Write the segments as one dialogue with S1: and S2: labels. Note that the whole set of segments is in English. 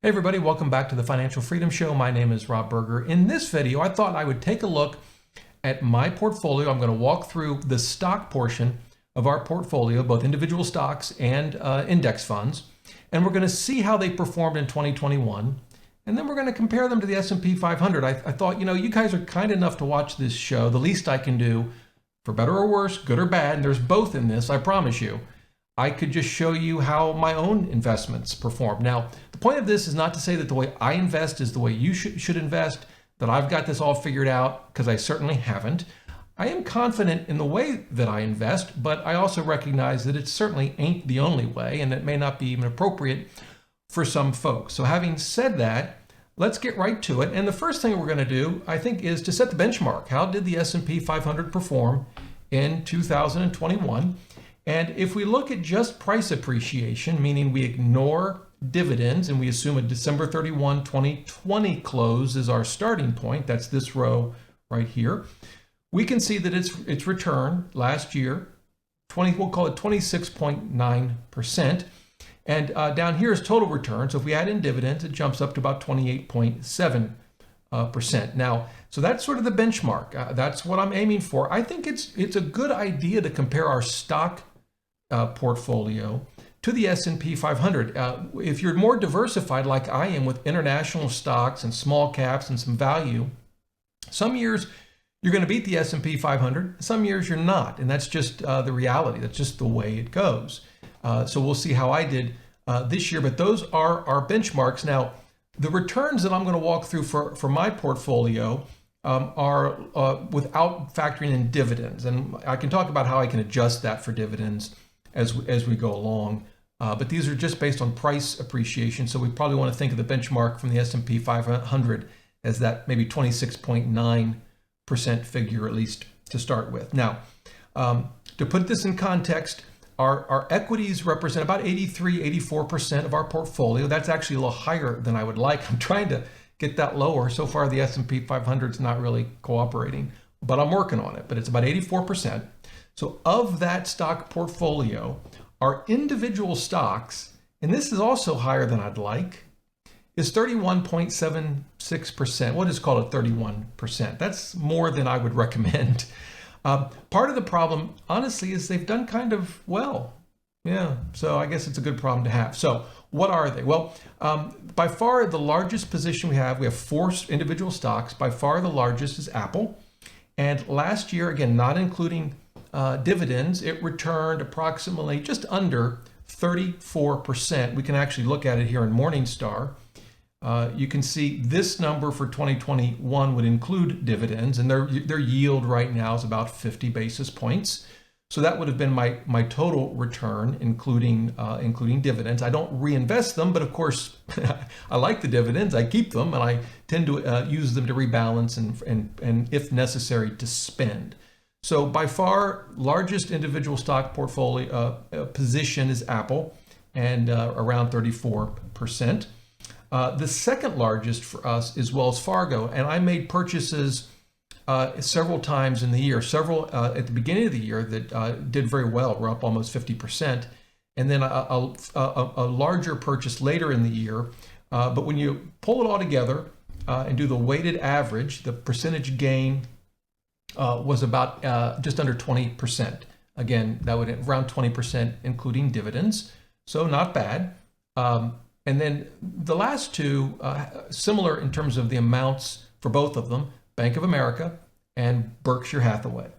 S1: Hey everybody, welcome back to the Financial Freedom Show. My name is Rob Berger. In this video, I thought I would take a look at my portfolio. I'm going to walk through the stock portion of our portfolio, both individual stocks and index funds, and we're going to see how they performed in 2021. And then we're going to compare them to the S&P 500. I thought, you guys are kind enough to watch this show. The least I can do, for better or worse, good or bad, and there's both in this, I promise you, I could just show you how my own investments perform. Now, the point of this is not to say that the way I invest is the way you should invest, that I've got this all figured out, because I certainly haven't. I am confident in the way that I invest, but I also recognize that it certainly ain't the only way, and it may not be even appropriate for some folks. So having said that, let's get right to it. And the first thing we're going to do, I think, is to set the benchmark. How did the S&P 500 perform in 2021? And if we look at just price appreciation, meaning we ignore dividends and we assume a December 31, 2020 close is our starting point, that's this row right here, we can see that its return last year, we'll call it 26.9%. And down here is total return. So if we add in dividends, it jumps up to about 28.7%. Now, so that's sort of the benchmark. That's what I'm aiming for. I think it's a good idea to compare our stock portfolio to the S&P 500. If you're more diversified like I am with international stocks and small caps and some value, some years you're going to beat the S&P 500, some years you're not, and that's just the reality. That's just the way it goes. So we'll see how I did this year, but those are our benchmarks. Now, the returns that I'm going to walk through for my portfolio are without factoring in dividends, and I can talk about how I can adjust that for dividends as we go along. But these are just based on price appreciation, so we probably want to think of the benchmark from the S&P 500 as that maybe 26.9% figure, at least to start with. Now, to put this in context, our equities represent about 84% of our portfolio. That's actually a little higher than I would like. I'm trying to get that lower. So far, the S&P 500 is not really cooperating, but I'm working on it. But it's about 84%. So of that stock portfolio, our individual stocks, and this is also higher than I'd like, is 31.76%. What is called a 31%. That's more than I would recommend. Part of the problem, honestly, is they've done kind of well. Yeah, so I guess it's a good problem to have. So what are they? Well, by far the largest position we have 4 individual stocks. By far the largest is Apple. And last year, again, not including dividends, it returned approximately just under 34%. We can actually look at it here in Morningstar. You can see this number for 2021 would include dividends, and their yield right now is about 50 basis points. So that would have been my total return, including dividends. I don't reinvest them, but of course, I like the dividends. I keep them, and I tend to use them to rebalance and if necessary, to spend. So by far, largest individual stock portfolio position is Apple, and around 34%. The second largest for us is Wells Fargo, and I made purchases several times in the year, several at the beginning of the year that did very well. We're up almost 50%, and then a larger purchase later in the year. But when you pull it all together and do the weighted average, the percentage gain was about just under 20%. Again, that would around 20%, including dividends. So not bad. And then the last two, similar in terms of the amounts for both of them, Bank of America and Berkshire Hathaway.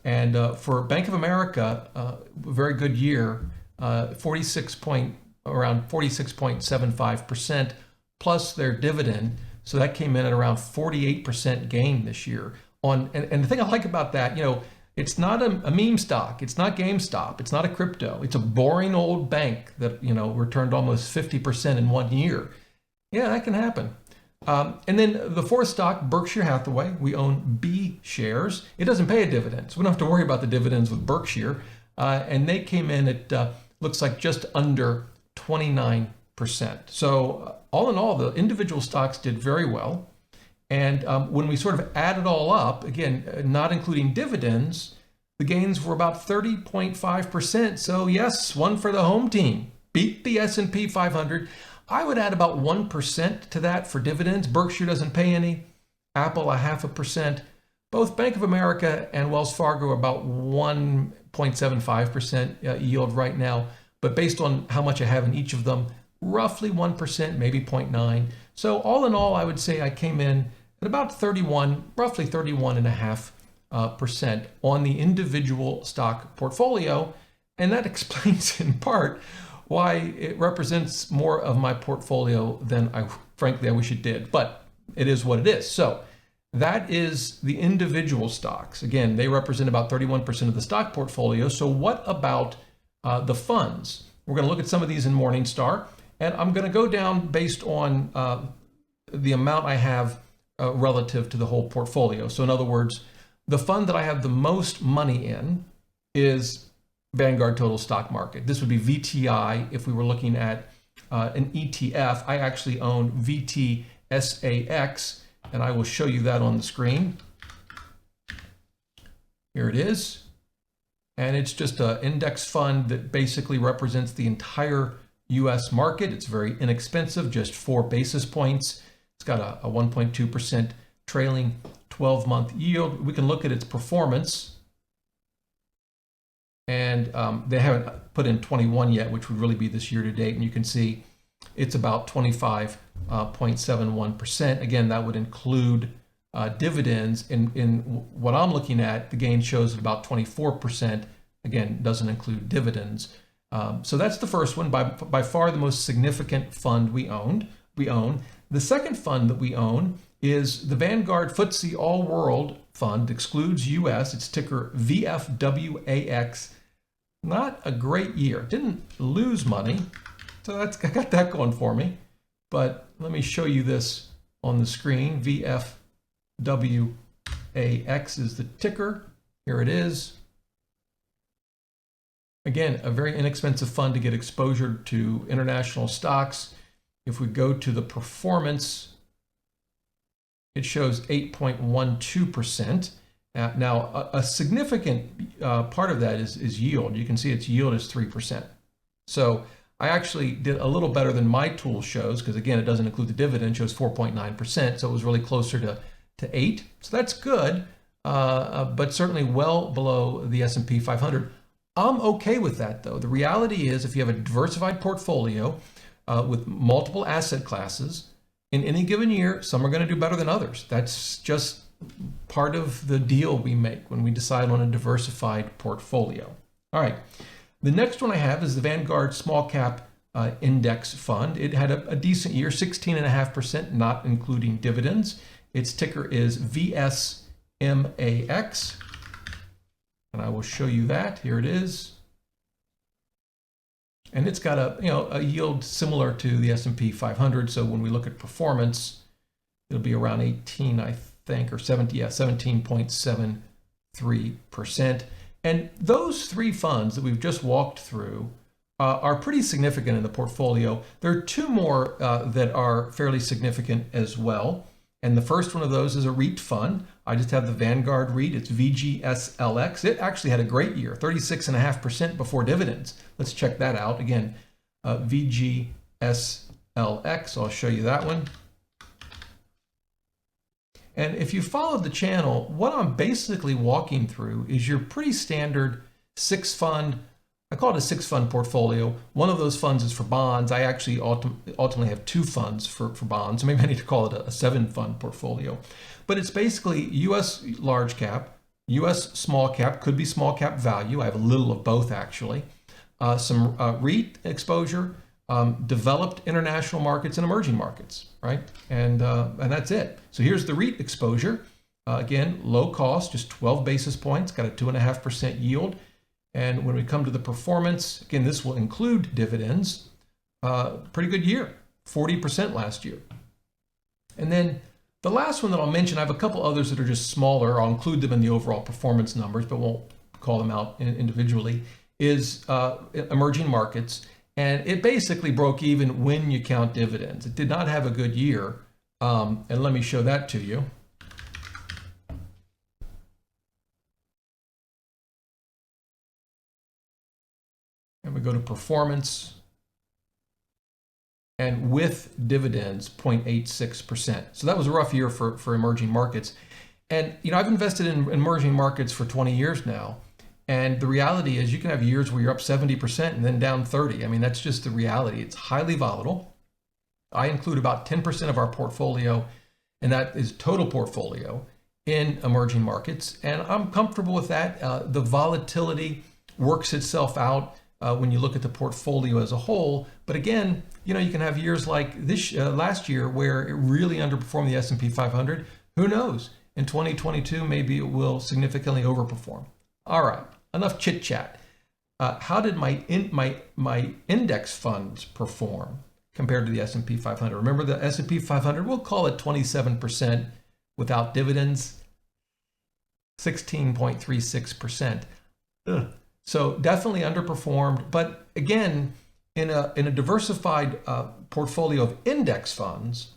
S1: And for Bank of America, a very good year, around 46.75% plus their dividend. So that came in at around 48% gain this year. And the thing I like about that, it's not a meme stock. It's not GameStop. It's not a crypto. It's a boring old bank that, returned almost 50% in 1 year. Yeah, that can happen. And then the fourth stock, Berkshire Hathaway, we own B shares. It doesn't pay a dividend, so we don't have to worry about the dividends with Berkshire. And they came in at, looks like just under 29%. So all in all, the individual stocks did very well. And when we sort of add it all up, again, not including dividends, the gains were about 30.5%. So yes, one for the home team. Beat the S&P 500. I would add about 1% to that for dividends. Berkshire doesn't pay any. Apple, 0.5%. Both Bank of America and Wells Fargo are about 1.75% yield right now. But based on how much I have in each of them, roughly 1%, maybe 0.9. So all in all, I would say I came in at about 31, roughly 31.5% on the individual stock portfolio. And that explains in part why it represents more of my portfolio than frankly, I wish it did. But it is what it is. So that is the individual stocks. Again, they represent about 31% of the stock portfolio. So what about the funds? We're going to look at some of these in Morningstar, and I'm going to go down based on the amount I have relative to the whole portfolio. So in other words, the fund that I have the most money in is Vanguard Total Stock Market. This would be VTI if we were looking at an ETF. I actually own VTSAX, and I will show you that on the screen. Here it is. And it's just an index fund that basically represents the entire US market. It's very inexpensive, just 4 basis points. It's got a 1.2% trailing 12-month yield. We can look at its performance. And they haven't put in 21 yet, which would really be this year to date. And you can see it's about 25.71%. Again, that would include dividends. In what I'm looking at, the gain shows about 24%. Again, doesn't include dividends. So that's the first one, by far the most significant fund we own. The second fund that we own is the Vanguard FTSE All World Fund, excludes US. It's ticker VFWAX. Not a great year. Didn't lose money. So I got that going for me. But let me show you this on the screen. VFWAX is the ticker. Here it is. Again, a very inexpensive fund to get exposure to international stocks. If we go to the performance, it shows 8.12%. Now, a significant part of that is yield. You can see its yield is 3%. So I actually did a little better than my tool shows, because again, it doesn't include the dividend, shows 4.9%. So it was really closer to 8. So that's good, but certainly well below the S&P 500. I'm okay with that, though. The reality is, if you have a diversified portfolio with multiple asset classes, in any given year, some are going to do better than others. That's just part of the deal we make when we decide on a diversified portfolio. All right. The next one I have is the Vanguard Small Cap Index Fund. It had a decent year, 16.5%, not including dividends. Its ticker is VSMAX. And I will show you that. Here it is. And it's got a yield similar to the S&P 500. So when we look at performance, it'll be around 18, I think, or 17.73%. And those three funds that we've just walked through are pretty significant in the portfolio. There are two more that are fairly significant as well. And the first one of those is a REIT fund. I just have the Vanguard REIT. It's VGSLX. It actually had a great year, 36.5% before dividends. Let's check that out. Again, VGSLX. I'll show you that one. And if you followed the channel, what I'm basically walking through is your pretty standard 6-fund, I call it a 6-fund portfolio. One of those funds is for bonds. I actually ultimately have 2 funds for bonds. So maybe I need to call it a 7-fund portfolio. But it's basically US large cap, US small cap, could be small cap value. I have a little of both, actually. Some REIT exposure, developed international markets and emerging markets, right? And that's it. So here's the REIT exposure. Again, low cost, just 12 basis points, got a 2.5% yield. And when we come to the performance, again, this will include dividends. Pretty good year, 40% last year. And then the last one that I'll mention, I have a couple others that are just smaller. I'll include them in the overall performance numbers, but won't call them out individually, is emerging markets. And it basically broke even when you count dividends. It did not have a good year. And let me show that to you. And we go to performance. and with dividends 0.86%. So that was a rough year for emerging markets. And I've invested in emerging markets for 20 years now. And the reality is you can have years where you're up 70% and then down 30. I mean, that's just the reality. It's highly volatile. I include about 10% of our portfolio, and that is total portfolio, in emerging markets. And I'm comfortable with that. The volatility works itself out when you look at the portfolio as a whole. But again, you can have years like this last year where it really underperformed the S&P 500. Who knows? In 2022, maybe it will significantly overperform. All right, enough chit chat. How did my index funds perform compared to the S&P 500? Remember the S&P 500, we'll call it 27% without dividends, 16.36%. So definitely underperformed. But again, in a diversified portfolio of index funds,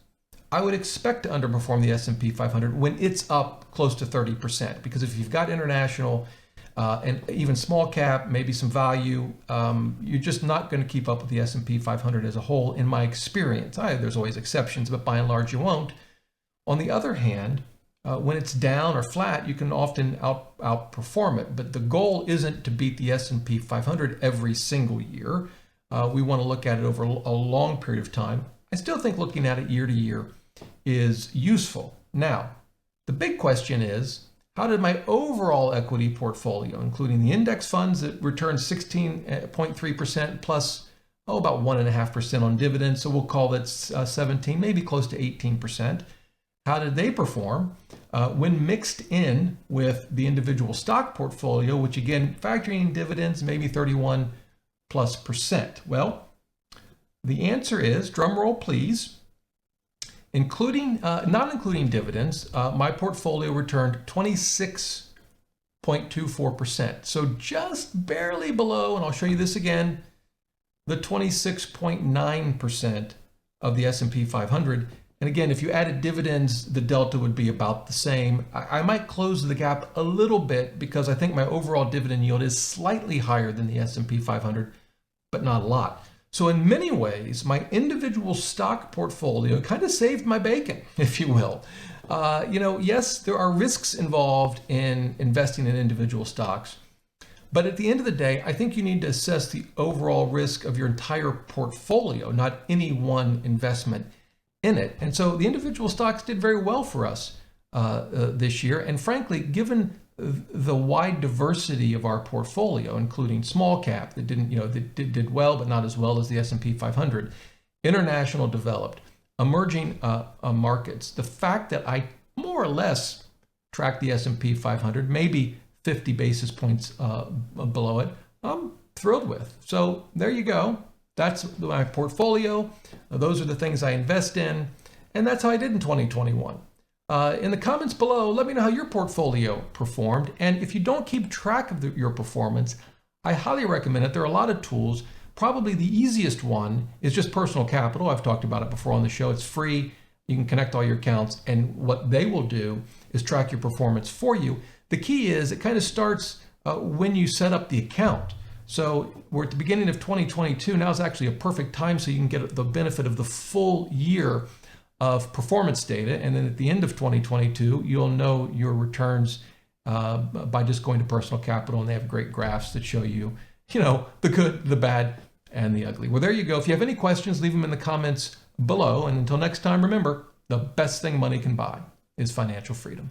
S1: I would expect to underperform the S&P 500 when it's up close to 30%. Because if you've got international and even small cap, maybe some value, you're just not going to keep up with the S&P 500 as a whole, in my experience. There's always exceptions, but by and large, you won't. On the other hand, when it's down or flat, you can often outperform it. But the goal isn't to beat the S&P 500 every single year. We want to look at it over a long period of time. I still think looking at it year to year is useful. Now, the big question is, how did my overall equity portfolio, including the index funds that returned 16.3% plus, about 1.5% on dividends, so we'll call that 17, maybe close to 18%. How did they perform when mixed in with the individual stock portfolio, which again, factoring in dividends, maybe 31+%? Well, the answer is, drum roll please, not including dividends, my portfolio returned 26.24%. So just barely below, and I'll show you this again, the 26.9% of the S&P 500. And again, if you added dividends, the delta would be about the same. I might close the gap a little bit because I think my overall dividend yield is slightly higher than the S&P 500, but not a lot. So in many ways, my individual stock portfolio kind of saved my bacon, if you will. Yes, there are risks involved in investing in individual stocks. But at the end of the day, I think you need to assess the overall risk of your entire portfolio, not any one investment in it. And so the individual stocks did very well for us this year. And frankly, given the wide diversity of our portfolio, including small cap that did well, but not as well as the S&P 500, international developed, emerging markets, the fact that I more or less track the S&P 500, maybe 50 basis points below it, I'm thrilled with. So there you go. That's my portfolio. Those are the things I invest in. And that's how I did in 2021. In the comments below, let me know how your portfolio performed. And if you don't keep track of your performance, I highly recommend it. There are a lot of tools. Probably the easiest one is just Personal Capital. I've talked about it before on the show. It's free. You can connect all your accounts. And what they will do is track your performance for you. The key is it kind of starts when you set up the account. So we're at the beginning of 2022. Now is actually a perfect time so you can get the benefit of the full year of performance data. And then at the end of 2022, you'll know your returns by just going to Personal Capital, and they have great graphs that show you, the good, the bad, and the ugly. Well, there you go. If you have any questions, leave them in the comments below. And until next time, remember, the best thing money can buy is financial freedom.